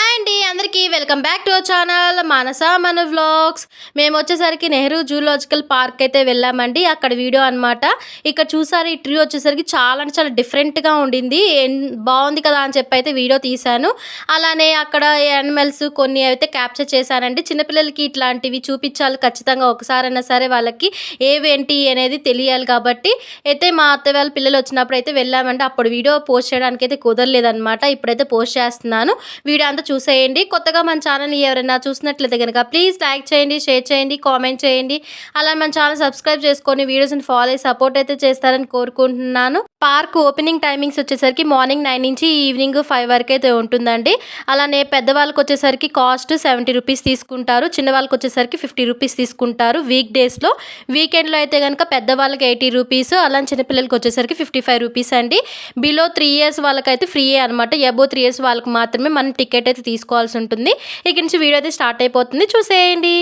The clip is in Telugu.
హాయ్ అండి అందరికీ welcome back to our channel Manasa మన వ్లాగ్స్. మేము వచ్చేసరికి నెహ్రూ జూలాజికల్ పార్క్ అయితే వెళ్ళామండి. అక్కడ వీడియో అనమాట. ఇక్కడ చూసారు, ఈ ట్రీ వచ్చేసరికి చాలా అంటే చాలా డిఫరెంట్గా ఉండింది. బాగుంది కదా అని చెప్పి అయితే వీడియో తీశాను. అలానే అక్కడ యానిమల్స్ కొన్ని అయితే క్యాప్చర్ చేశానండి. చిన్నపిల్లలకి ఇట్లాంటివి చూపించాలి ఖచ్చితంగా, ఒకసారైనా సరే వాళ్ళకి ఏవేంటి అనేది తెలియాలి కాబట్టి అయితే మా అత్త వాళ్ళ పిల్లలు వచ్చినప్పుడు అయితే వెళ్ళామండి. అప్పుడు వీడియో పోస్ట్ చేయడానికి అయితే కుదరలేదనమాట. ఇప్పుడైతే పోస్ట్ చేస్తున్నాను. వీడియో అంతా చూసేయండి. కొత్తగా మన ఛానల్ ఎవరైనా చూసినట్లయితే కనుక ప్లీజ్ లైక్ చేయండి, షేర్ చేయండి, కామెంట్ చేయండి. అలా మన ఛానల్ సబ్స్క్రైబ్ చేసుకొని వీడియోస్ని ఫాలో అయ్యి సపోర్ట్ అయితే చేస్తారని కోరుకుంటున్నాను. పార్క్ ఓపెనింగ్ టైమింగ్స్ వచ్చేసరికి మార్నింగ్ 9 నుంచి ఈవినింగ్ 5 వరకు అయితే ఉంటుందండి. అలానే పెద్దవాళ్ళకి వచ్చేసరికి కాస్ట్ 70 రూపీస్ తీసుకుంటారు. చిన్న వాళ్ళకి వచ్చేసరికి 50 రూపీస్ తీసుకుంటారు వీక్ డేస్లో. వీకెండ్లో అయితే కనుక పెద్దవాళ్ళకి 80 రూపీస్, అలానే చిన్నపిల్లలకి వచ్చేసరికి 55 రూపీస్ అండి. బిలో 3 ఇయర్స్ వాళ్ళకైతే ఫ్రీయే అనమాట. అబో 3 ఇయర్స్ వాళ్ళకి మాత్రమే మనం టికెట్ అయితే తీసుకోవాల్సి ఉంటుంది. ఇక్కడి నుంచి వీడియో అయితే స్టార్ట్ అయిపోతుంది, చూసేయండి.